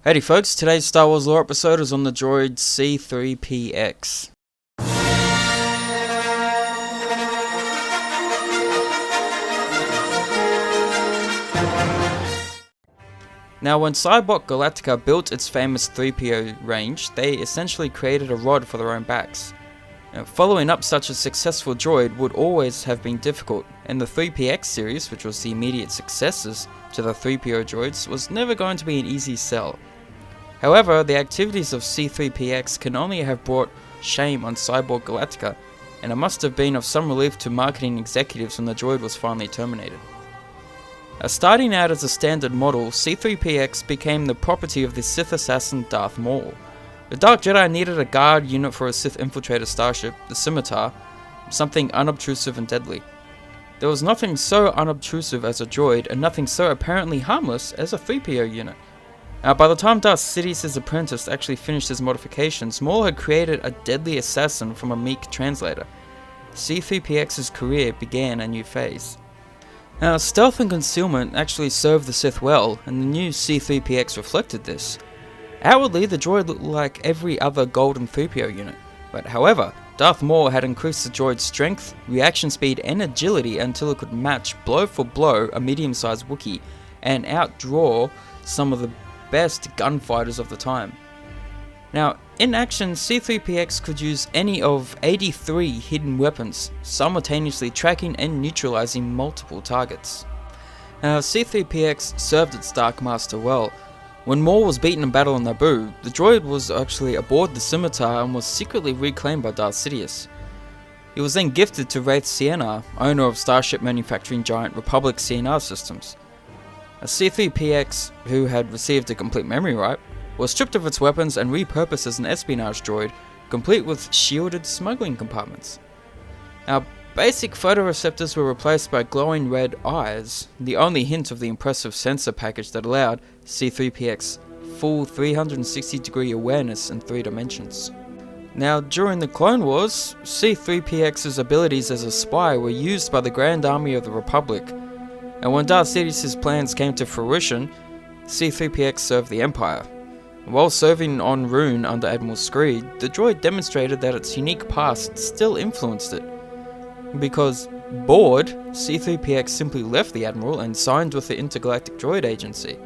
Howdy folks, today's Star Wars lore episode is on the droid C-3PX. Now, when Cybot Galactica built its famous 3PO range, they essentially created a rod for their own backs. Now, following up such a successful droid would always have been difficult, and the 3PX series, which was the immediate successors to the 3PO droids, was never going to be an easy sell. However, the activities of C-3PX can only have brought shame on Cyborg Galactica, and it must have been of some relief to marketing executives when the droid was finally terminated. Starting out as a standard model, C-3PX became the property of the Sith assassin Darth Maul. The Dark Jedi needed a guard unit for a Sith infiltrator starship, the Scimitar, something unobtrusive and deadly. There was nothing so unobtrusive as a droid, and nothing so apparently harmless as a 3PO unit. Now, by the time Darth Sidious's apprentice actually finished his modifications, Maul had created a deadly assassin from a meek translator. C-3PX's career began a new phase. Now, stealth and concealment actually served the Sith well, and the new C-3PX reflected this. Outwardly, the droid looked like every other golden 3PO unit, but however, Darth Maul had increased the droid's strength, reaction speed and agility until it could match blow for blow a medium-sized Wookiee, and outdraw some of the best gunfighters of the time. Now, in action, C-3PX could use any of 83 hidden weapons, simultaneously tracking and neutralizing multiple targets. Now, C-3PX served its Dark Master well. When Maul was beaten in battle on Naboo, the droid was actually aboard the Scimitar and was secretly reclaimed by Darth Sidious. He was then gifted to Wraith CNR, owner of starship manufacturing giant Republic CNR Systems. A C-3PX, who had received a complete memory wipe, was stripped of its weapons and repurposed as an espionage droid, complete with shielded smuggling compartments. Now, basic photoreceptors were replaced by glowing red eyes, the only hint of the impressive sensor package that allowed C-3PX full 360-degree awareness in 3 dimensions. Now, during the Clone Wars, C-3PX's abilities as a spy were used by the Grand Army of the Republic, and when Darth Sidious's plans came to fruition, C-3PX served the Empire. While serving on Rune under Admiral Screed, the droid demonstrated that its unique past still influenced it. Because bored, C-3PX simply left the Admiral and signed with the Intergalactic Droid Agency.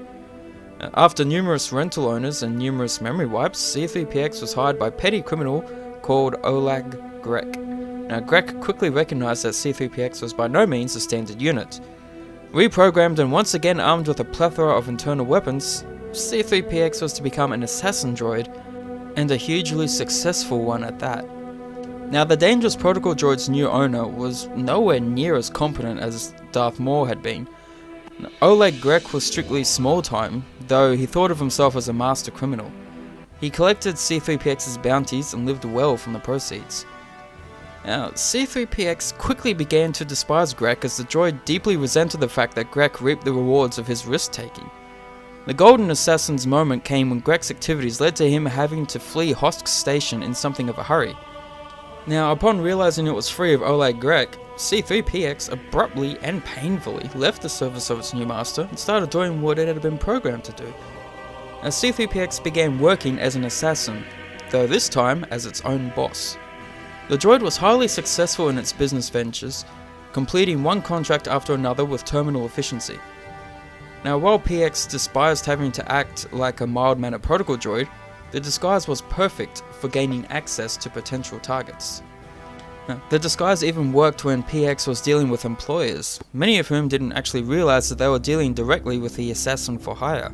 After numerous rental owners and numerous memory wipes, C-3PX was hired by a petty criminal called Oleg Grek. Now, Grek quickly recognized that C-3PX was by no means a standard unit. Reprogrammed and once again armed with a plethora of internal weapons, C-3PX was to become an assassin droid, and a hugely successful one at that. Now, the Dangerous Protocol droid's new owner was nowhere near as competent as Darth Maul had been. Oleg Grek was strictly small time, though he thought of himself as a master criminal. He collected C-3PX's bounties and lived well from the proceeds. Now, C-3PX quickly began to despise Grek as the droid deeply resented the fact that Grek reaped the rewards of his risk-taking. The Golden Assassin's moment came when Grek's activities led to him having to flee Hosk Station in something of a hurry. Now, upon realizing it was free of Oleg Grek, C-3PX abruptly and painfully left the service of its new master and started doing what it had been programmed to do. Now, C-3PX began working as an assassin, though this time as its own boss. The droid was highly successful in its business ventures, completing one contract after another with terminal efficiency. Now, while PX despised having to act like a mild-mannered protocol droid, the disguise was perfect for gaining access to potential targets. Now, the disguise even worked when PX was dealing with employers, many of whom didn't actually realize that they were dealing directly with the assassin for hire.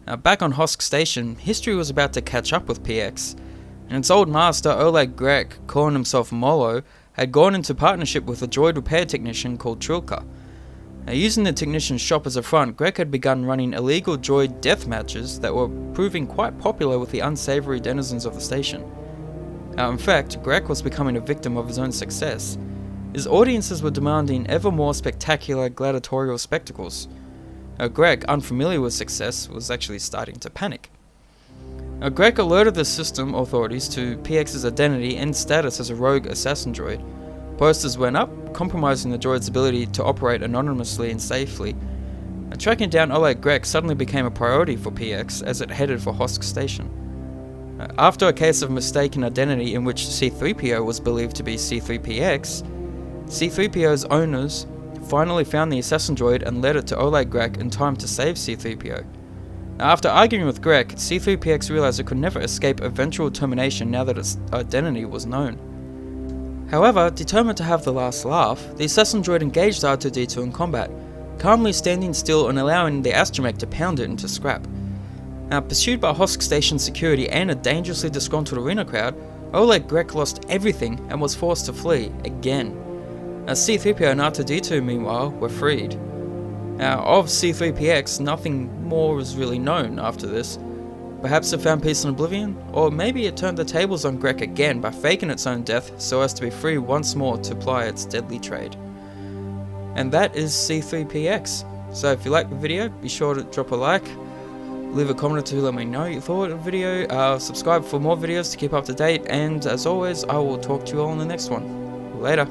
Now, back on Hosk Station, history was about to catch up with PX, and its old master Oleg Grek, calling himself Molo, had gone into partnership with a droid repair technician called Trilka. Now, using the technician's shop as a front, Grek had begun running illegal droid death matches that were proving quite popular with the unsavory denizens of the station. Now, in fact, Grek was becoming a victim of his own success. His audiences were demanding ever more spectacular gladiatorial spectacles. Now, Grek, unfamiliar with success, was actually starting to panic. Now, Grek alerted the system authorities to PX's identity and status as a rogue assassin droid. Posters went up, compromising the droid's ability to operate anonymously and safely. Tracking down Oleg Grek suddenly became a priority for PX as it headed for Hosk Station. After a case of mistaken identity in which C-3PO was believed to be C-3PX, C-3PO's owners finally found the assassin droid and led it to Oleg Grek in time to save C-3PO. After arguing with Grek, C-3PX realized it could never escape eventual termination now that its identity was known. However, determined to have the last laugh, the assassin droid engaged R2-D2 in combat, calmly standing still and allowing the astromech to pound it into scrap. Now, pursued by Hosk Station security and a dangerously disgruntled arena crowd, Oleg Grek lost everything and was forced to flee again. C-3PO and R2-D2 meanwhile were freed. Now, of C-3PX, nothing more is really known after this. Perhaps it found peace in oblivion, or maybe it turned the tables on Grek again by faking its own death so as to be free once more to ply its deadly trade. And that is C-3PX. So if you liked the video, be sure to drop a like, leave a comment to let me know your thought of the video, subscribe for more videos to keep up to date, and as always, I will talk to you all in the next one. Later.